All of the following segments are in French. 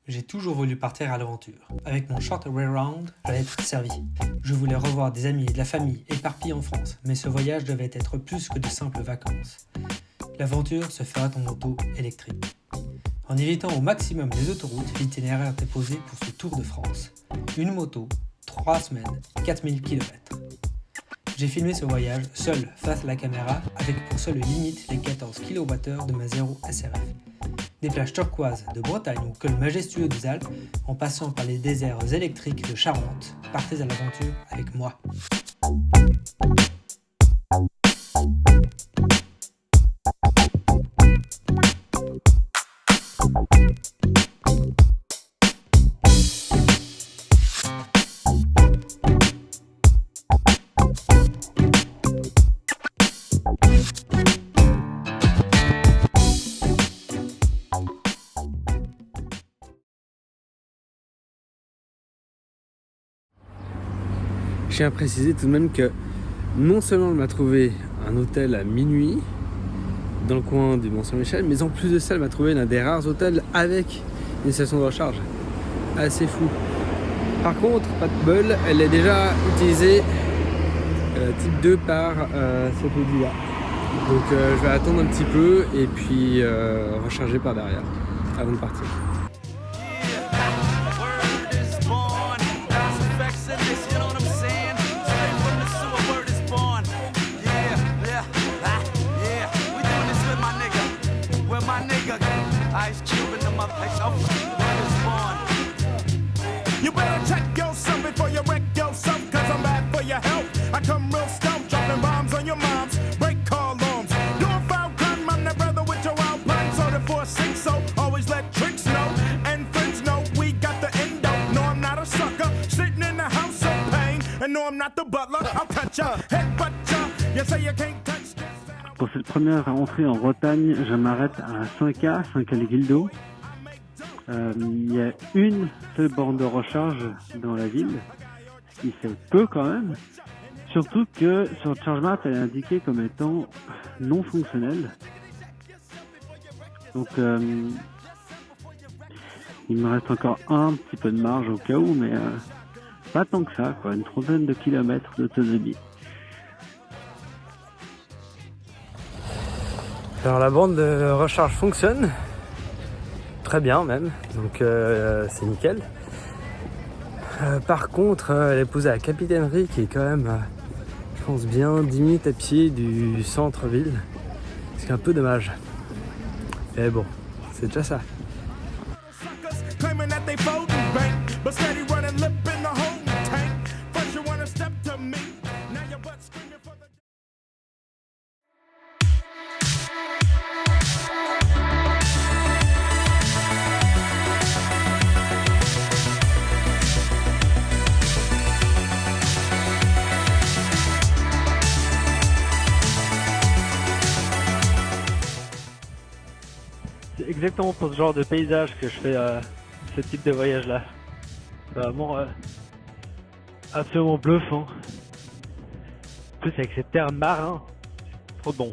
J'ai toujours voulu partir à l'aventure. Avec mon short way round, j'allais être servi. Je voulais revoir des amis et de la famille éparpillés en France, mais ce voyage devait être plus que de simples vacances. L'aventure se fera en auto électrique. En évitant au maximum les autoroutes, l'itinéraire était posé pour ce Tour de France. Une moto, 3 semaines, 4000 km. J'ai filmé ce voyage seul face à la caméra avec pour seule limite les 14 kWh de ma 0 SRF. Des plages turquoises de Bretagne au col majestueux des Alpes, en passant par les déserts électriques de Charente, partez à l'aventure avec moi. Je tiens à préciser tout de même que non seulement elle m'a trouvé un hôtel à minuit dans le coin du Mont-Saint-Michel, mais en plus de ça, elle m'a trouvé l'un des rares hôtels avec une station de recharge. Assez fou. Par contre, pas de bol, elle est déjà utilisée type 2 par cette Audi là. Donc je vais attendre un petit peu et puis recharger par derrière avant de partir. You better check yourself before you wreck yourself, cause I'm bad for your health. I come real stout, dropping bombs on your moms, break car alarms. Do a foul crime, I'm that brother with your alpine, so the 4-6, so always let tricks know, and friends know we got the endo. No, I'm not a sucker, sitting in the house of pain, and no, I'm not the butler, I'll cut ya, headbutt ya, you say you can't touch this. Pour cette première entrée en Bretagne, je m'arrête à Saint-Caz-les-Guildos. Il y a une seule borne de recharge dans la ville, ce qui fait peu quand même. Surtout que sur ChargeMart, elle est indiquée comme étant non fonctionnelle. Donc il me reste encore un petit peu de marge au cas où, mais pas tant que ça, quoi. Une trentaine de kilomètres d'autonomie. Alors la borne de recharge fonctionne très bien même, donc c'est nickel. Par contre, elle est posée à la capitainerie qui est quand même, je pense, bien 10 minutes à pied du centre-ville, ce qui est un peu dommage. Mais bon, c'est déjà ça. C'est exactement pour ce genre de paysage que je fais ce type de voyage là. C'est vraiment absolument bluffant. En plus avec ces terres marins, c'est trop bon.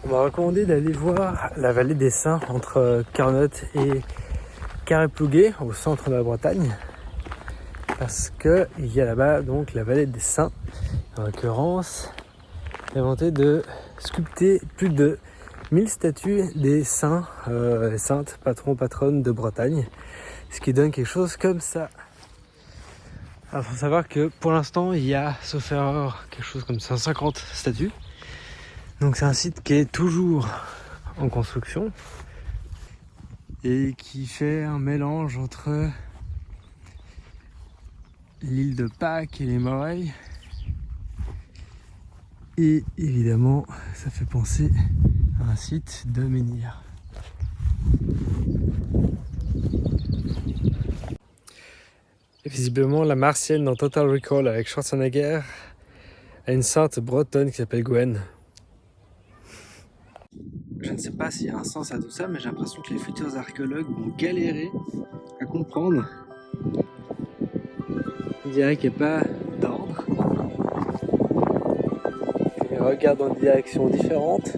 On m'a recommandé d'aller voir la vallée des Saints entre Carnotte et Carré-Plouguer au centre de la Bretagne, parce que il y a là-bas donc la vallée des Saints, en l'occurrence, j'ai inventé de sculpter plus de 1000 statues des saints, saintes, patrons, patronnes de Bretagne, Ce qui donne quelque chose comme ça. Alors faut savoir que pour l'instant il y a, sauf erreur, quelque chose comme 150 statues. Donc c'est un site qui est toujours en construction et qui fait un mélange entre l'île de Pâques et les Morailles. Et évidemment ça fait penser à un site de menhir. Et visiblement la martienne dans Total Recall avec Schwarzenegger a une sainte bretonne qui s'appelle Gwen. Je ne sais pas s'il y a un sens à tout ça, mais j'ai l'impression que les futurs archéologues vont galérer à comprendre. On dirait qu'il n'y a pas d'ordre. Ils regardent dans des directions différentes.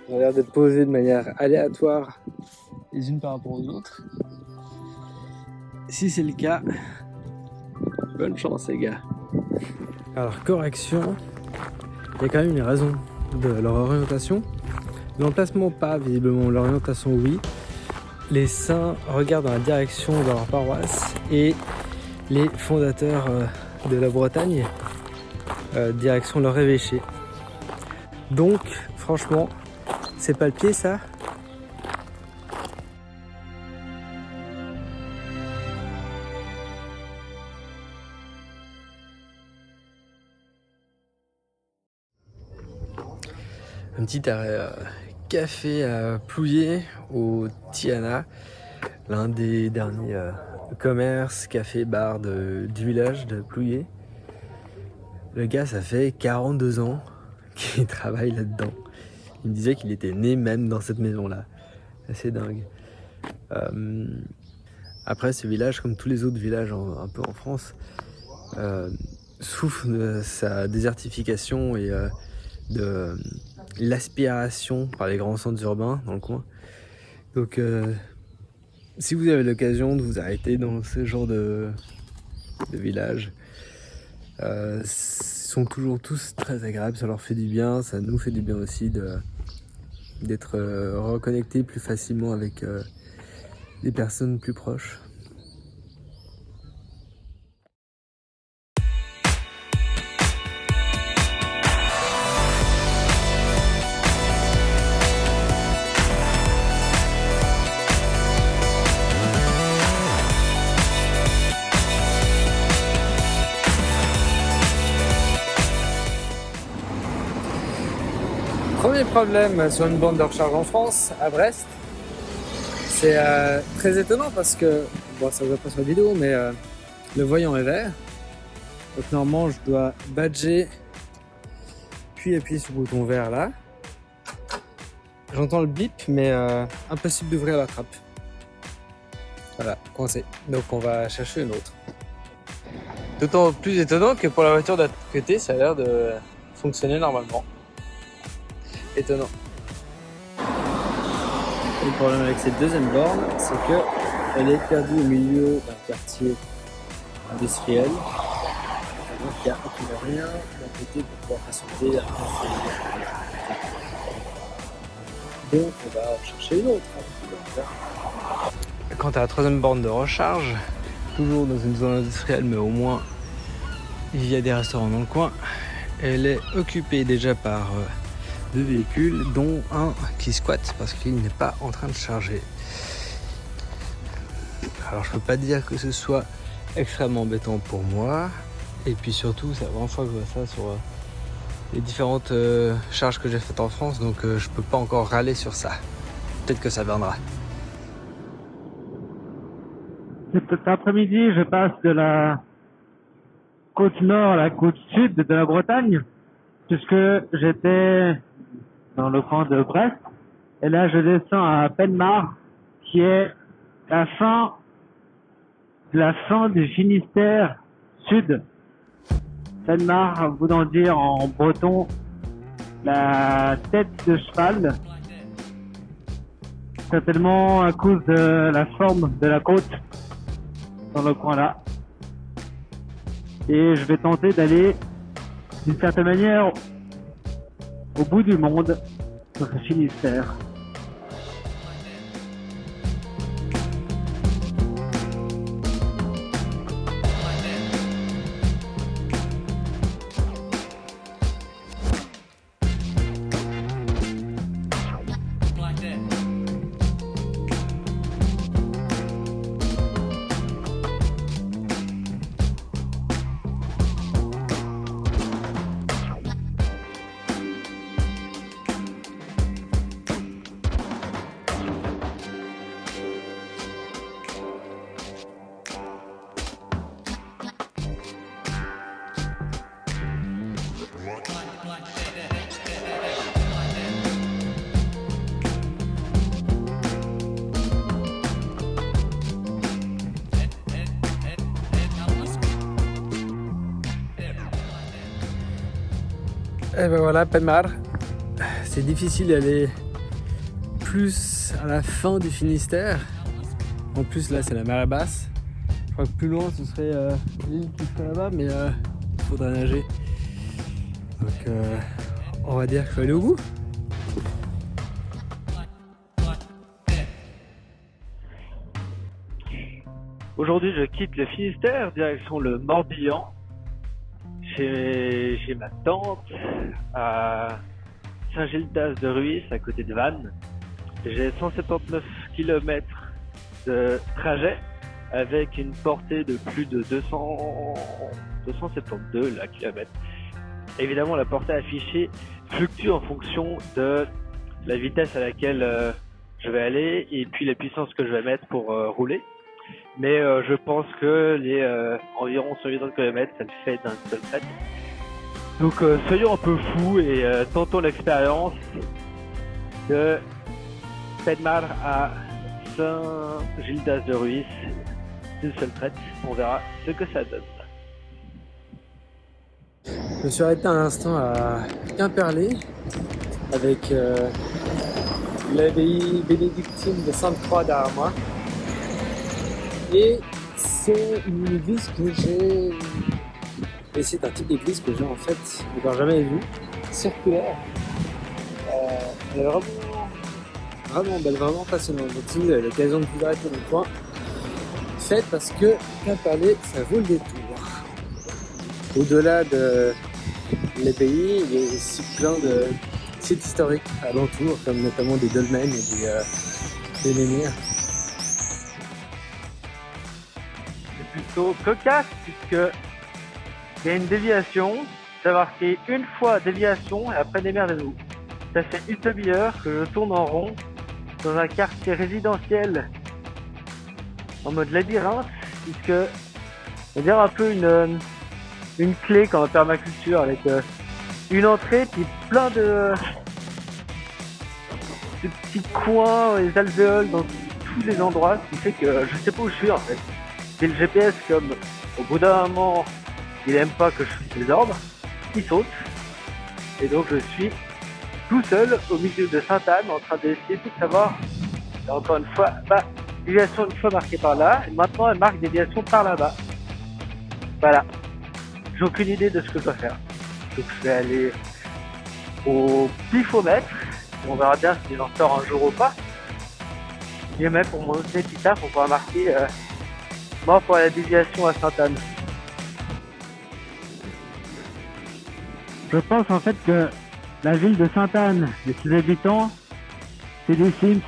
Ils ont l'air d'être posés de manière aléatoire les unes par rapport aux autres. Si c'est le cas, bonne chance les gars. Alors correction, il y a quand même une raison de leur orientation. L'emplacement pas, visiblement l'orientation oui. Les saints regardent dans la direction de leur paroisse et les fondateurs de la Bretagne direction leur évêché. Donc franchement, c'est pas le pied ça. Un petit arrêt café à Plouillé au Tiana, l'un des derniers commerces, café, bar du village de Plouillé. Le gars, ça fait 42 ans qu'il travaille là-dedans. Il me disait qu'il était né même dans cette maison-là. Assez dingue. Après, ce village, comme tous les autres villages un peu en France, souffre de sa désertification et de l'aspiration par les grands centres urbains dans le coin. Donc si vous avez l'occasion de vous arrêter dans ce genre de village, ils sont toujours tous très agréables, ça leur fait du bien, ça nous fait du bien aussi d'être reconnectés plus facilement avec des personnes plus proches. Premier problème sur une borne de recharge en France, à Brest, c'est très étonnant parce que, bon ça ne voit pas sur la vidéo, mais le voyant est vert. Donc normalement je dois badger, puis appuyer sur le bouton vert là. J'entends le bip, mais impossible d'ouvrir la trappe. Voilà, coincé. Donc on va chercher une autre. D'autant plus étonnant que pour la voiture d'à côté, ça a l'air de fonctionner normalement. Étonnant. Et le problème avec cette deuxième borne, c'est qu'elle est perdue au milieu d'un quartier industriel. Donc il n'y a absolument rien d'un côté pour pouvoir patienter. Donc on va en chercher une autre. Quant à la troisième borne de recharge, toujours dans une zone industrielle, mais au moins il y a des restaurants dans le coin, elle est occupée déjà par deux véhicules, dont un qui squatte parce qu'il n'est pas en train de charger. Alors je peux pas dire que ce soit extrêmement embêtant pour moi, et puis surtout c'est la première fois que je vois ça sur les différentes charges que j'ai faites en France, donc je peux pas encore râler sur ça. Peut-être que ça viendra. Cet après-midi, je passe de la côte nord à la côte sud de la Bretagne, puisque j'étais dans le coin de Brest, et là je descends à Penmar, qui est la fin du Finistère sud. Penmar voulant dire en breton la tête de cheval, certainement à cause de la forme de la côte dans le coin là. Et je vais tenter d'aller d'une certaine manière au bout du monde, sur le Finistère. Et ben voilà, Penmar. C'est difficile d'aller plus à la fin du Finistère. En plus là c'est la mer basse. Je crois que plus loin ce serait l'île qui serait là-bas, mais il faudrait nager. Donc on va dire qu'il faut aller au bout. Aujourd'hui, je quitte le Finistère, direction le Morbihan. J'ai ma tante à Saint-Gildas de Ruisse, à côté de Vannes. J'ai 179 km de trajet avec une portée de plus de 272 km. Évidemment, la portée affichée fluctue en fonction de la vitesse à laquelle je vais aller et puis la puissance que je vais mettre pour rouler. Mais je pense que les environ 180 km, ça le fait d'un seul trait. Donc soyons un peu fous et tentons l'expérience de Penmar à Saint-Gildas de Ruisse d'une seule traite. On verra ce que ça donne. Je me suis arrêté un instant à Quimperlé avec l'abbaye bénédictine de Sainte-Croix derrière moi. Et c'est une église que j'ai... Et c'est un type d'église que j'ai en fait encore jamais vu, circulaire. Elle est vraiment belle, vraiment passionnante. Donc si vous avez l'occasion de vous arrêter dans le coin, faites parce que Quimperlé, ça vaut le détour. Au-delà de l'abbaye, il y a aussi plein de sites historiques alentours, comme notamment des dolmens et des menhirs. Plutôt cocasse puisque il y a une déviation, ça marqué une fois déviation et après démerdez-vous. Ça fait une demi-heure que je tourne en rond dans un quartier résidentiel en mode labyrinthe puisque on va dire un peu une clé quand on va faire permaculture avec une entrée puis plein de petits coins, les alvéoles dans tous les endroits, ce qui fait que je sais pas où je suis en fait. Et le GPS, comme au bout d'un moment, il aime pas que je fasse les ordres, il saute. Et donc je suis tout seul au milieu de Sainte-Anne en train d'essayer de savoir. Et encore une fois, déviation une fois marquée par là, et maintenant elle marque déviation par là-bas. Voilà. J'ai aucune idée de ce que je dois faire. Donc je vais aller au pifomètre. On verra bien si j'en sors un jour ou pas. Je mets pour mon épitaphe pour pouvoir marquer mort pour la déviation à Sainte-Anne. Je pense en fait que la ville de Sainte-Anne et ses habitants, c'est des Sims.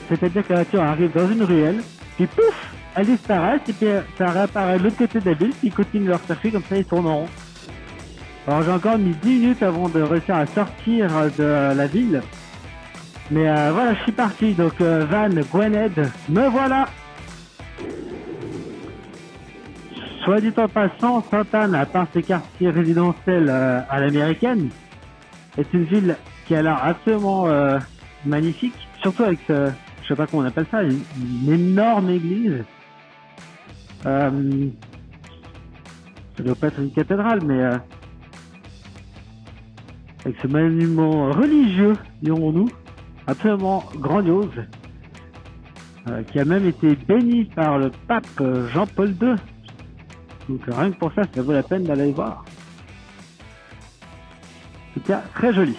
C'est-à-dire que la voiture arrive dans une ruelle, puis pouf, elle disparaît, et puis ça réapparaît de l'autre côté de la ville, puis ils continuent leur circuit, comme ça ils tournent en rond. Alors j'ai encore mis 10 minutes avant de réussir à sortir de la ville. Mais voilà, je suis parti, donc Vannes, Gwynedd, me voilà. Soit dit en passant, Sainte-Anne, à part ses quartiers résidentiels à l'américaine, est une ville qui a l'air absolument magnifique, surtout avec, je sais pas comment on appelle ça, une énorme église. Ça doit pas être une cathédrale, mais avec ce monument religieux, dirons-nous, absolument grandiose, qui a même été béni par le pape Jean-Paul II. Donc rien que pour ça, ça vaut la peine d'aller voir. En tout cas, très joli.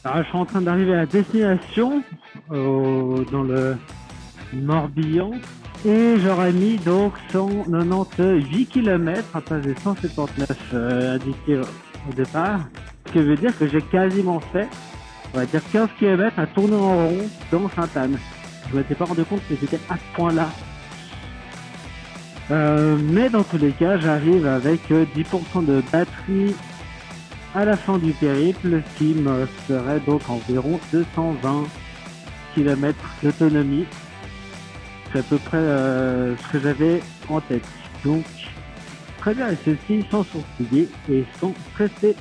Alors, je suis en train d'arriver à la destination, dans le Morbihan, et j'aurais mis donc 198 km à place des 179 indiqués au départ. Ce qui veut dire que j'ai quasiment fait, on va dire 15 km à tourner en rond dans Sainte-Anne. Je m'étais pas rendu compte que j'étais à ce point-là. Mais dans tous les cas, j'arrive avec 10% de batterie à la fin du périple, ce qui me ferait donc environ 220 km d'autonomie. C'est à peu près ce que j'avais en tête. Donc, très bien, et ceux-ci sont sourcillés et sont pressés.